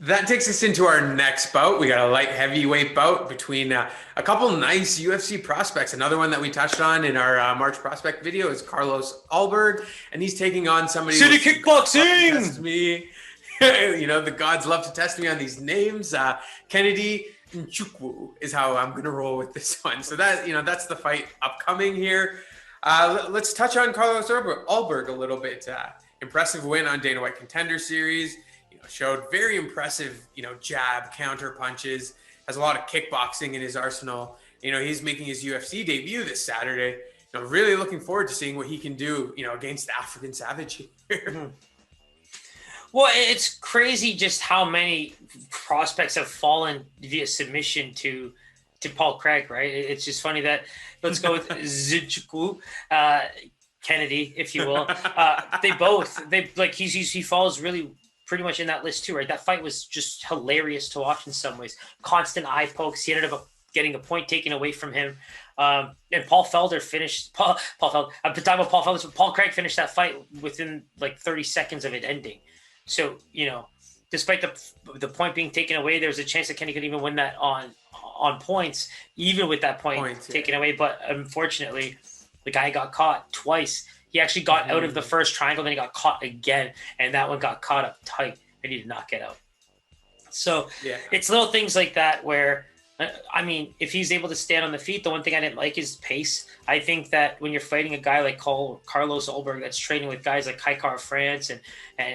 That takes us into our next bout. We got a light heavyweight bout between a couple nice UFC prospects. Another one that we touched on in our March prospect video is Carlos Ulberg, and he's taking on somebody City who tests Kickboxing! me. The gods love to test me on these names. Kennedy Nzechukwu is how I'm going to roll with this one. So that's the fight upcoming here. Let's touch on Carlos Ulberg a little bit. Impressive win on Dana White Contender Series. Showed very impressive, jab, counter punches, has a lot of kickboxing in his arsenal. He's making his UFC debut this Saturday. Really looking forward to seeing what he can do, against the African Savage here. Well, it's crazy just how many prospects have fallen via submission to Paul Craig, right? It's just funny that, let's go with Nzechukwu, Kennedy, if you will. He falls really pretty much in that list too, right? That fight was just hilarious to watch in some ways. Constant eye pokes. He ended up getting a point taken away from him. And Paul Craig finished that fight within like 30 seconds of it ending. So, despite the point being taken away, there's a chance that Kennedy could even win that on points, even with that point taken away. But unfortunately, the guy got caught twice. He actually got out of the first triangle, then he got caught again, and that one got caught up tight, and he did not get out. So It's little things like that where, if he's able to stand on the feet, the one thing I didn't like is pace. I think that when you're fighting a guy like Carlos Ulberg that's training with guys like Kaikar France and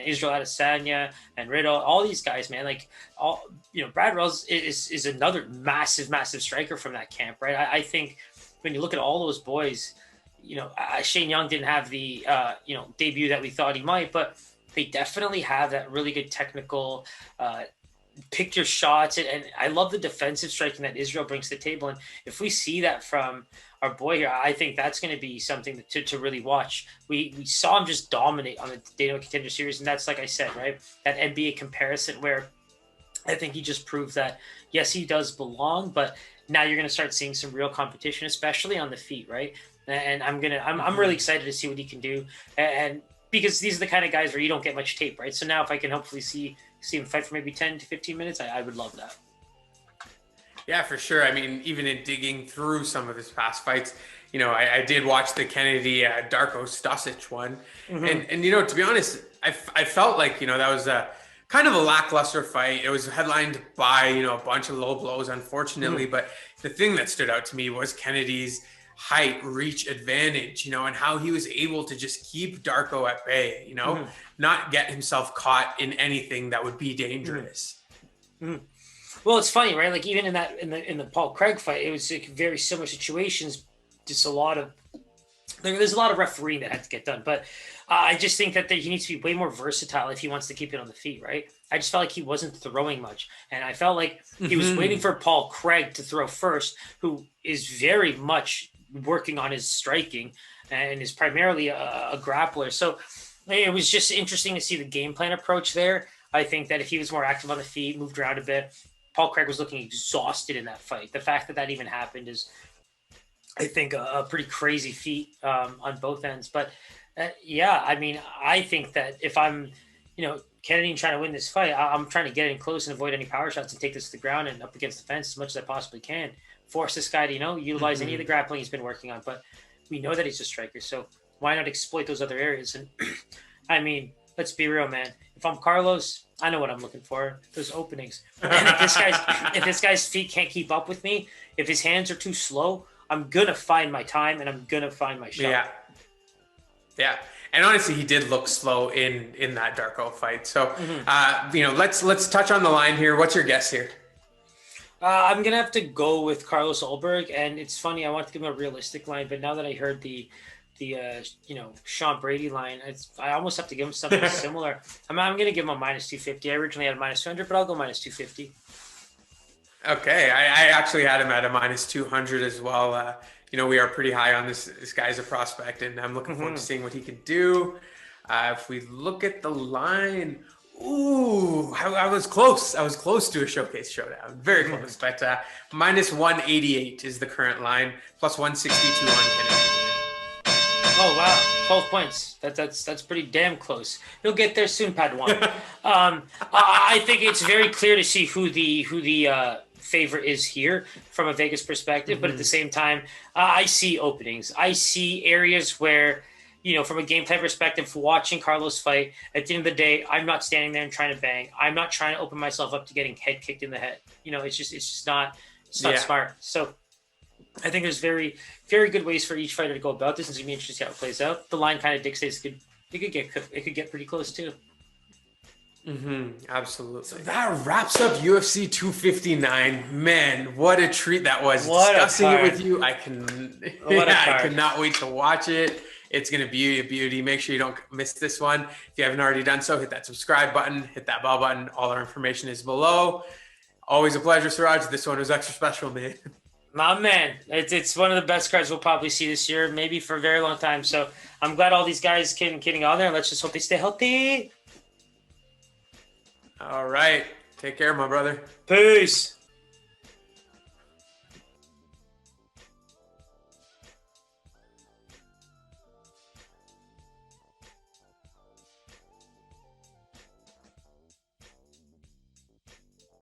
Israel Adesanya and Riddle, all these guys, man, Brad Wells is another massive, massive striker from that camp, right? I think when you look at all those boys, Shane Young didn't have the, debut that we thought he might, but they definitely have that really good technical, pick your shots. And I love the defensive striking that Israel brings to the table. And if we see that from our boy here, I think that's going to be something to really watch. We saw him just dominate on the Dana White Contender Series. And that's, like I said, right, that NBA comparison where I think he just proved that, yes, he does belong, but now you're going to start seeing some real competition, especially on the feet, right? And I'm really excited to see what he can do, and because these are the kind of guys where you don't get much tape, right? So now if I can hopefully see him fight for maybe 10 to 15 minutes, I would love that. Yeah, for sure. Even in digging through some of his past fights, I did watch the Kennedy Darko Stosic one, and to be honest, I felt like that was a kind of a lackluster fight. It was headlined by a bunch of low blows, unfortunately. But the thing that stood out to me was Kennedy's height, reach advantage, and how he was able to just keep Darko at bay, not get himself caught in anything that would be dangerous. Well, it's funny, right? Like even in the Paul Craig fight, it was like very similar situations. Just there's a lot of refereeing that had to get done, but I just think that he needs to be way more versatile if he wants to keep it on the feet, right? I just felt like he wasn't throwing much, and I felt like he was waiting for Paul Craig to throw first, who is very much working on his striking and is primarily a grappler. So it was just interesting to see the game plan approach there. I think that if he was more active on the feet, moved around a bit, Paul Craig was looking exhausted in that fight. The fact that even happened is, I think, a pretty crazy feat on both ends. But I think that if I'm, Kennedy trying to win this fight, I'm trying to get in close and avoid any power shots and take this to the ground and up against the fence as much as I possibly can. Force this guy to, utilize any of the grappling he's been working on. But we know that he's a striker, so why not exploit those other areas? And let's be real, man. If I'm Carlos, I know what I'm looking for, those openings. And if this guy's feet can't keep up with me, if his hands are too slow, I'm going to find my time and I'm going to find my shot. Yeah. And honestly, he did look slow in that Darko fight. So, let's touch on the line here. What's your guess here? I'm going to have to go with Carlos Ulberg. And it's funny, I want to give him a realistic line, but now that I heard the Sean Brady line, I almost have to give him something similar. I'm going to give him a minus 250. I originally had a minus 200, but I'll go minus 250. Okay. I actually had him at a minus 200 as well. We are pretty high on this guy as a prospect, and I'm looking forward to seeing what he can do. If we look at the line, I was close. I was close to a showcase showdown. Very close, but minus 188 is the current line, plus 162 on Kennedy. Oh wow, 12 points. That's pretty damn close. He'll get there soon, Padawan. I think it's very clear to see who the favorite is here from a Vegas perspective, but at the same time, I see openings. I see areas where, from a game plan perspective, watching Carlos fight, at the end of the day, I'm not standing there and trying to bang. I'm not trying to open myself up to getting head kicked in the head. It's just not smart. So I think there's very, very good ways for each fighter to go about this. It's going to be interesting to see how it plays out. The line kind of dictates it could get pretty close too. Absolutely. So that wraps up UFC 259. Man, what a treat that was. Discussing it with you. I cannot wait to watch it. It's going to be a beauty. Make sure you don't miss this one. If you haven't already done so, hit that subscribe button, hit that bell button. All our information is below. Always a pleasure, Siraj. This one was extra special, man. My man, it's one of the best cards we'll probably see this year, maybe for a very long time. So I'm glad all these guys getting on there. Let's just hope they stay healthy. All right. Take care, my brother. Peace.